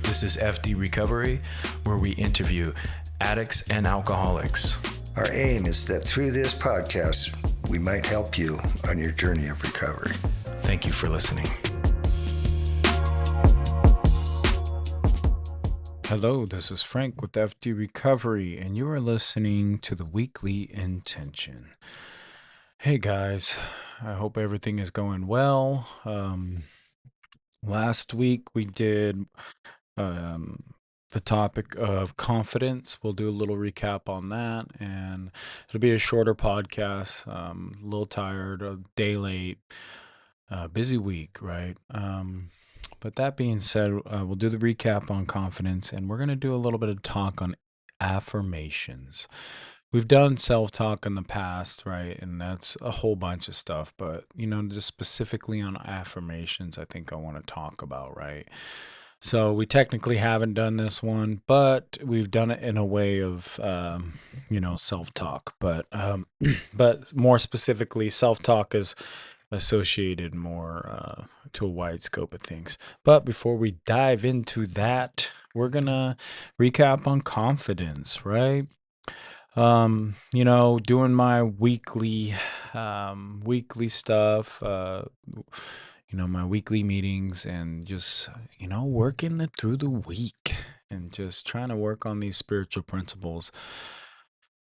This is F.D. Recovery, where we interview addicts and alcoholics. Our aim is that through this podcast, we might help you on your journey of recovery. Thank you for listening. Hello, this is Frank with F.D. Recovery, and you are listening to the Weekly Intention. Hey guys, I hope everything is going well. Last week we did the topic of confidence. We'll do a little recap on that, and it'll be a shorter podcast. A little tired, a day late, busy week, right? But that being said, we'll do the recap on confidence, and we're going to do a little bit of talk on affirmations. We've done self-talk in the past, right? And that's a whole bunch of stuff. But, just specifically on affirmations, I think I want to talk about, right? So we technically haven't done this one, but we've done it in a way of, self-talk. But more specifically, self-talk is associated more to a wide scope of things. But before we dive into that, we're going to recap on confidence, right? Doing my weekly stuff, my weekly meetings, and just, working it through the week and just trying to work on these spiritual principles,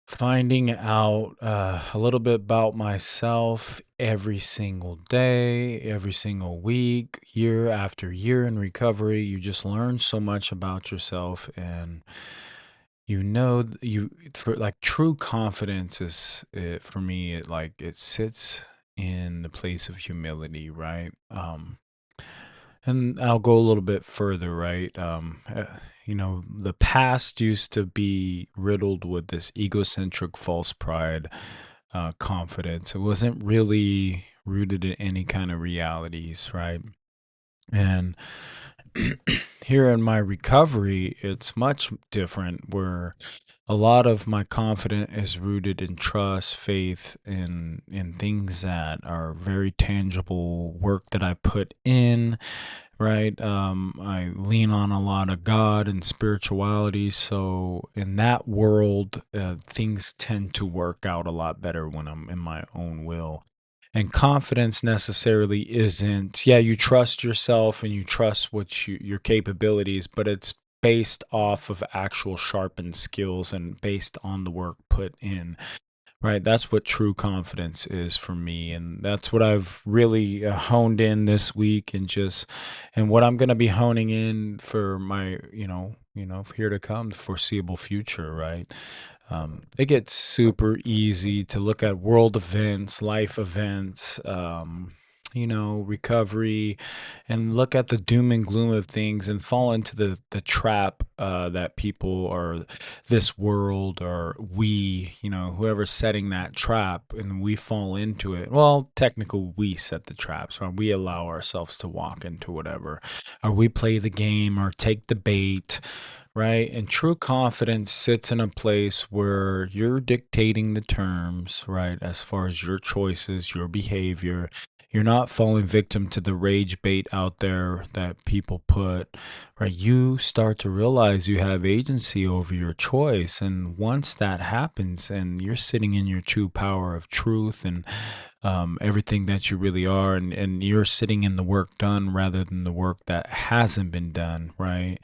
finding out a little bit about myself every single day, every single week, year after year in recovery. You just learn so much about yourself, and true confidence is, for me, it sits in the place of humility, right? And I'll go a little bit further, right? The past used to be riddled with this egocentric, false pride, confidence. It wasn't really rooted in any kind of realities, right? And here in my recovery, it's much different, where a lot of my confidence is rooted in trust, faith, in things that are very tangible, work that I put in, right? I lean on a lot of God and spirituality. So in that world, things tend to work out a lot better when I'm in my own will. And confidence necessarily isn't, you trust yourself and you trust your capabilities, but it's based off of actual sharpened skills and based on the work put in, right? That's what true confidence is for me. And that's what I've really honed in this week, and what I'm going to be honing in for my, here to come, the foreseeable future, right? It gets super easy to look at world events, life events, recovery, and look at the doom and gloom of things and fall into the trap that people, or this world, or we, whoever's setting that trap, and we fall into it. Well, technically we set the traps, or we allow ourselves to walk into whatever, or we play the game or take the bait, right? And true confidence sits in a place where you're dictating the terms, right? As far as your choices, your behavior. You're not falling victim to the rage bait out there that people put, right? You start to realize you have agency over your choice. And once that happens, and you're sitting in your true power of truth and everything that you really are, and you're sitting in the work done rather than the work that hasn't been done, right?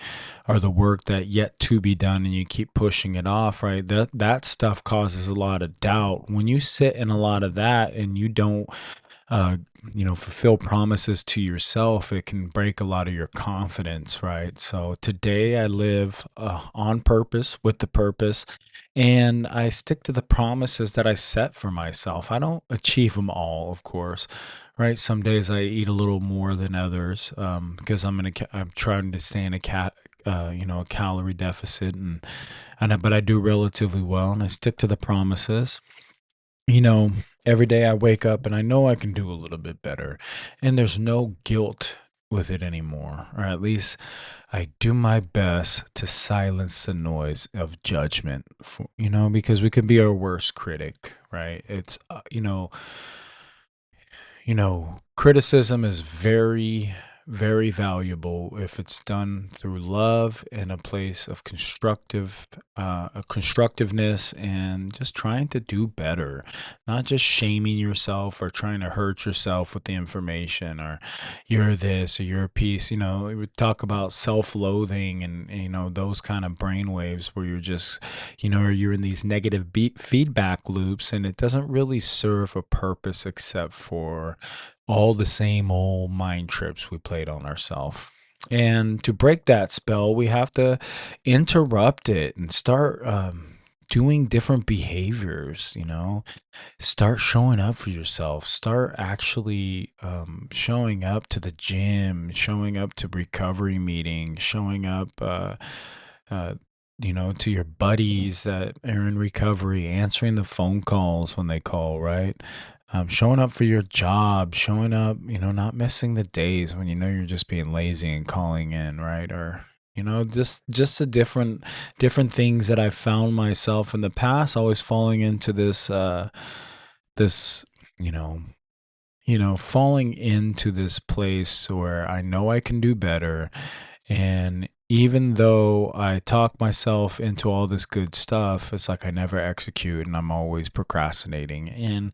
Or the work that yet to be done, and you keep pushing it off, right? That stuff causes a lot of doubt. When you sit in a lot of that and you don't fulfill promises to yourself, it can break a lot of your confidence, right? So today I live on purpose, with the purpose, and I stick to the promises that I set for myself. I don't achieve them all, of course, right? Some days I eat a little more than others, because I'm trying to stay in a calorie deficit, but I do relatively well, and I stick to the promises. Every day I wake up and I know I can do a little bit better, and there's no guilt with it anymore, or at least I do my best to silence the noise of judgment, because we could be our worst critic, right? It's, criticism is very, very valuable if it's done through love and a place of constructiveness and just trying to do better, not just shaming yourself or trying to hurt yourself with the information or you're this or you're a piece. We would talk about self-loathing and those kind of brain waves where you're just, or you're in these negative feedback loops, and it doesn't really serve a purpose except for all the same old mind trips we played on ourselves. And to break that spell, we have to interrupt it and start doing different behaviors. Start showing up for yourself. Start actually showing up to the gym, showing up to recovery meetings, showing up to your buddies that are in recovery, answering the phone calls when they call, right? Showing up for your job, showing up, not missing the days when you're just being lazy and calling in, right? Or, just the different things that I found myself in the past, always falling into this, falling into this place where I know I can do better. And even though I talk myself into all this good stuff, it's like I never execute and I'm always procrastinating. And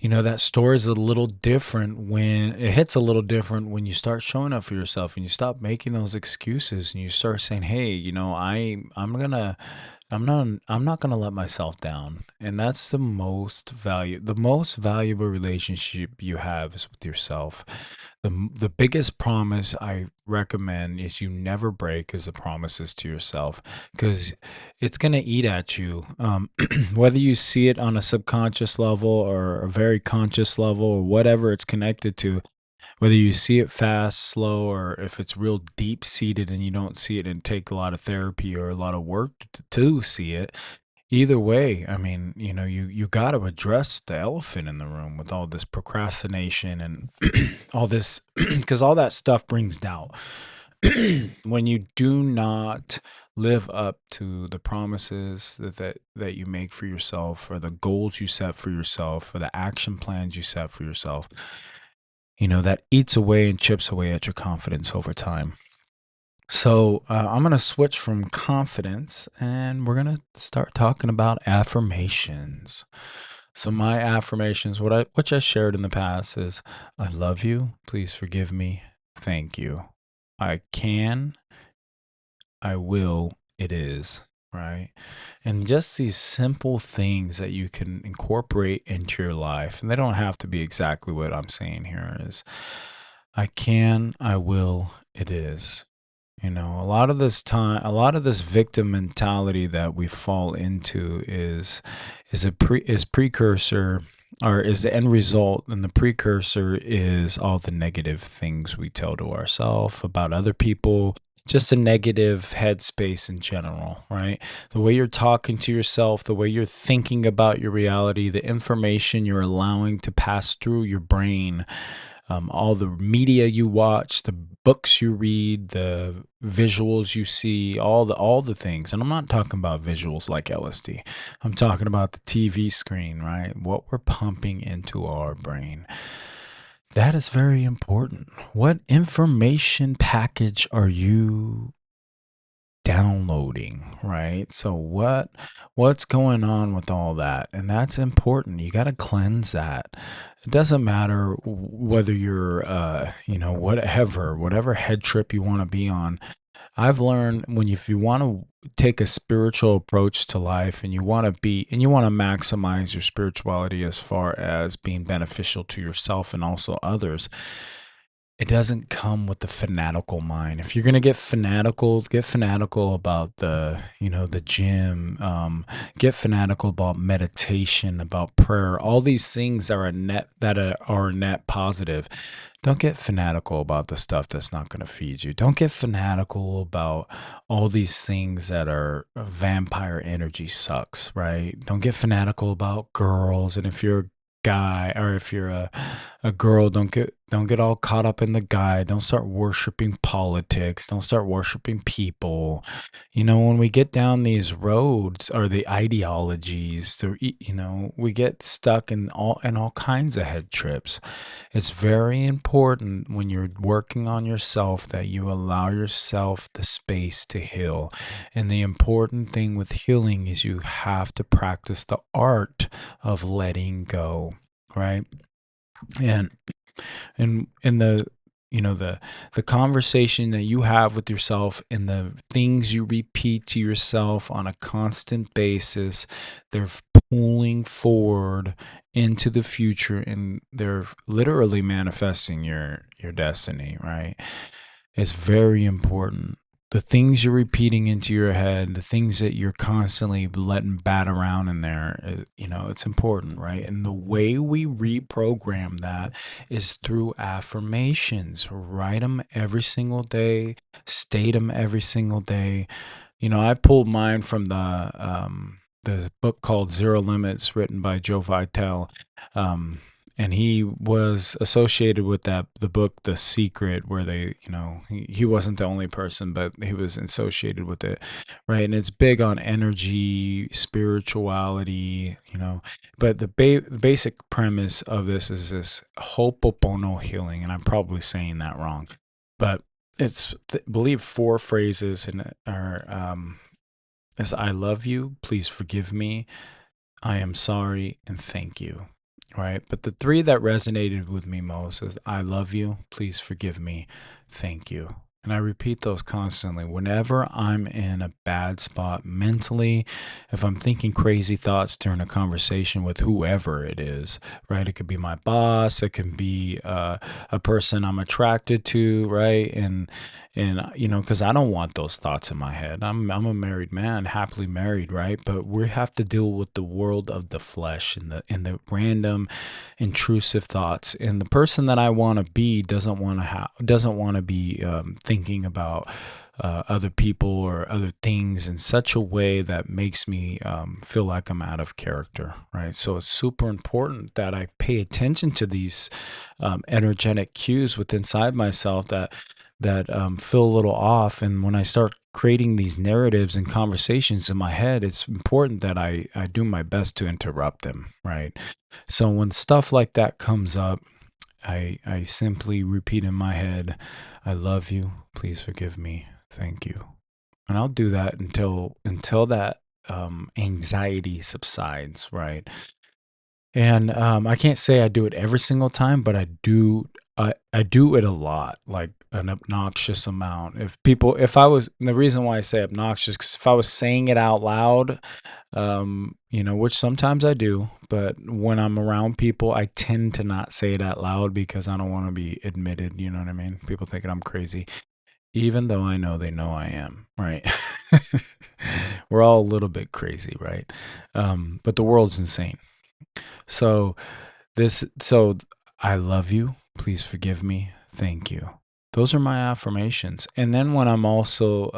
that story is a little different when it hits a little different when you start showing up for yourself and you stop making those excuses and you start saying, hey, I'm not gonna let myself down. And that's the most valuable relationship you have is with yourself. The biggest promise I recommend is you never break is the promises to yourself, because it's gonna eat at you. Whether you see it on a subconscious level or a very conscious level or whatever it's connected to, whether you see it fast, slow, or if it's real deep seated and you don't see it and take a lot of therapy or a lot of work to see it. Either way, I mean, you got to address the elephant in the room with all this procrastination and all this, because all that stuff brings doubt. When you do not live up to the promises that you make for yourself, or the goals you set for yourself, or the action plans you set for yourself, that eats away and chips away at your confidence over time. So I'm going to switch from confidence and we're going to start talking about affirmations. So my affirmations, which I shared in the past, is I love you. Please forgive me. Thank you. I can. I will. It is. Right. And just these simple things that you can incorporate into your life. And they don't have to be exactly what I'm saying here is I can, I will, it is. A lot of this victim mentality that we fall into is precursor, or is the end result, and the precursor is all the negative things we tell to ourselves about other people, just a negative headspace in general, right? The way you're talking to yourself, the way you're thinking about your reality, the information you're allowing to pass through your brain, all the media you watch, the books you read, the visuals you see, all the things. And I'm not talking about visuals like LSD. I'm talking about the TV screen, right? What we're pumping into our brain. That is very important. What information package are you downloading, right? So what's going on with all that? And that's important. You got to cleanse that. It doesn't matter whether you're whatever head trip you want to be on. I've learned if you want to take a spiritual approach to life and you want to maximize your spirituality as far as being beneficial to yourself and also others, it doesn't come with the fanatical mind. If you're going to get fanatical about the gym, get fanatical about meditation, about prayer, all these things that are net positive. Don't get fanatical about the stuff that's not going to feed you. Don't get fanatical about all these things that are vampire energy sucks, right? Don't get fanatical about girls. And if you're guy, or if you're a girl, don't get Don't get all caught up in the guy. Don't start worshiping politics. Don't start worshiping people. When we get down these roads or the ideologies, we get stuck in all kinds of head trips. It's very important when you're working on yourself that you allow yourself the space to heal. And the important thing with healing is you have to practice the art of letting go, right? And in the conversation that you have with yourself and the things you repeat to yourself on a constant basis, they're pulling forward into the future, and they're literally manifesting your destiny, right? It's very important. The things you're repeating into your head, the things that you're constantly letting bat around in there, it's important, right? And the way we reprogram that is through affirmations. Write them every single day, state them every single day. I pulled mine from the book called Zero Limits, written by Joe Vitale. And he was associated with the book, The Secret, where he wasn't the only person, but he was associated with it, right? And it's big on energy, spirituality, but the basic premise of this is this Ho'oponopono healing, and I'm probably saying that wrong, but it's, I believe, 4 phrases, and it are, is I love you, please forgive me, I am sorry, and thank you. Right. But the 3 that resonated with me most is I love you, please forgive me, thank you. And I repeat those constantly whenever I'm in a bad spot mentally. If I'm thinking crazy thoughts during a conversation with whoever it is, right? It could be my boss. It can be a person I'm attracted to, right? And because I don't want those thoughts in my head. I'm a married man, happily married, right? But we have to deal with the world of the flesh and the random, intrusive thoughts. And the person that I want to be doesn't want to be thinking about other people or other things in such a way that makes me feel like I'm out of character, right? So it's super important that I pay attention to these energetic cues inside myself that feel a little off. And when I start creating these narratives and conversations in my head, it's important that I do my best to interrupt them, right? So when stuff like that comes up, I simply repeat in my head, I love you, please forgive me, thank you. And I'll do that until that anxiety subsides, right? And I can't say I do it every single time, but I do it a lot, like an obnoxious amount. The reason why I say obnoxious, because if I was saying it out loud, which sometimes I do, but when I'm around people, I tend to not say it out loud because I don't want to be admitted, you know what I mean? People thinking I'm crazy, even though I know they know I am, right? We're all a little bit crazy, right? But the world's insane. So I love you, please forgive me, thank you. Those are my affirmations. And then when I'm also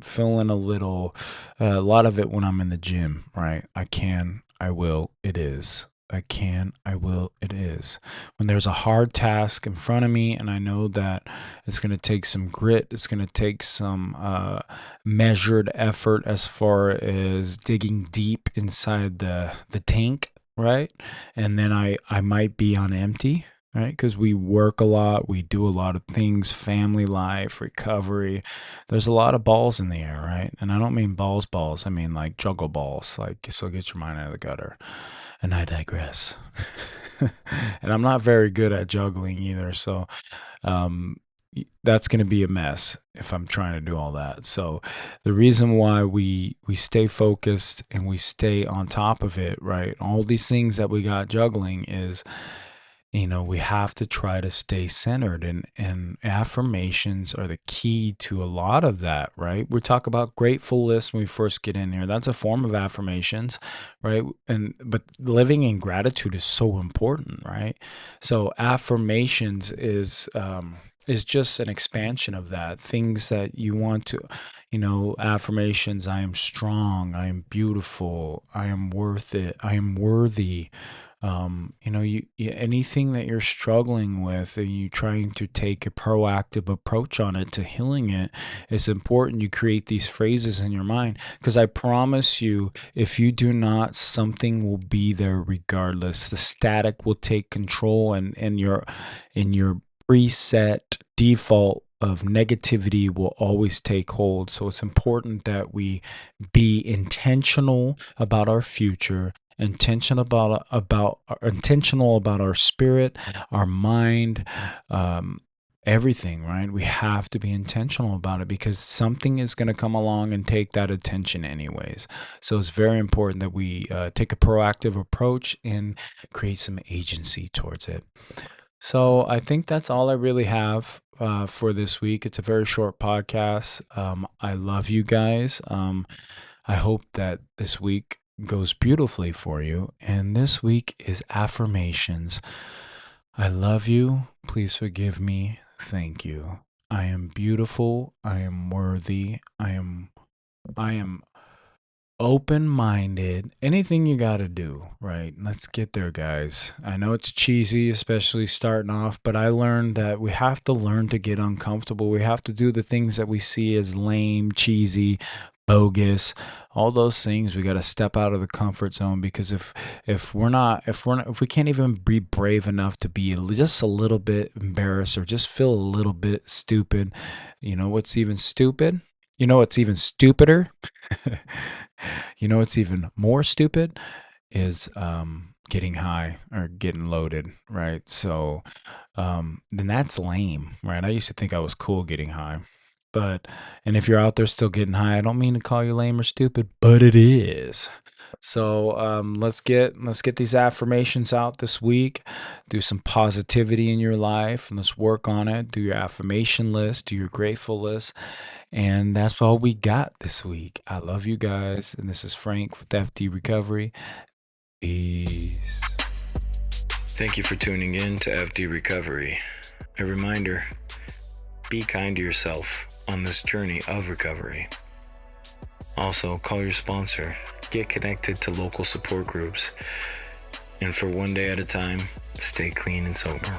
feeling a lot of it when I'm in the gym, right? I can, I will, it is. I can, I will, it is. When there's a hard task in front of me and I know that it's going to take some grit, it's going to take some measured effort as far as digging deep inside the tank, right? And then I might be on empty, right? Because we work a lot, we do a lot of things, family life, recovery. There's a lot of balls in the air, right? And I don't mean balls. I mean like juggle balls, so get your mind out of the gutter. And I digress. And I'm not very good at juggling either, so that's going to be a mess if I'm trying to do all that. So the reason why we stay focused and we stay on top of it, right? All these things that we got juggling is, we have to try to stay centered, and affirmations are the key to a lot of that, right? We talk about grateful lists when we first get in here. That's a form of affirmations, right? But living in gratitude is so important, right? So affirmations is just an expansion of that. Things that you want to, affirmations, I am strong, I am beautiful, I am worth it, I am worthy, Anything that you're struggling with and you trying to take a proactive approach on it to healing it, it's important you create these phrases in your mind, because I promise you, if you do not, something will be there regardless. The static will take control, and your preset default of negativity will always take hold. So it's important that we be intentional about our future, intentional about our spirit, our mind, everything, right? We have to be intentional about it, because something is going to come along and take that attention anyways. So it's very important that we take a proactive approach and create some agency towards it. So I think that's all I really have for this week. It's a very short podcast. I love you guys. I hope that this week goes beautifully for you. And this week is affirmations. I love you. Please forgive me. Thank you. I am beautiful. I am worthy. I am open-minded. Anything you got to do, right? Let's get there, guys. I know it's cheesy, especially starting off, but I learned that we have to learn to get uncomfortable. We have to do the things that we see as lame, cheesy, bogus, all those things. We got to step out of the comfort zone, because if we can't even be brave enough to be just a little bit embarrassed or just feel a little bit stupid, what's even stupid? What's even stupider? What's even more stupid is getting high or getting loaded, right? So then that's lame, right? I used to think I was cool getting high. And if you're out there still getting high, I don't mean to call you lame or stupid, but it is. So let's get these affirmations out this week. Do some positivity in your life, and let's work on it. Do your affirmation list, do your grateful list, and that's all we got this week. I love you guys, and this is Frank with F.D. Recovery. Peace. Thank you for tuning in to F.D. Recovery. A reminder, be kind to yourself on this journey of recovery. Also, call your sponsor, get connected to local support groups, and for one day at a time, stay clean and sober.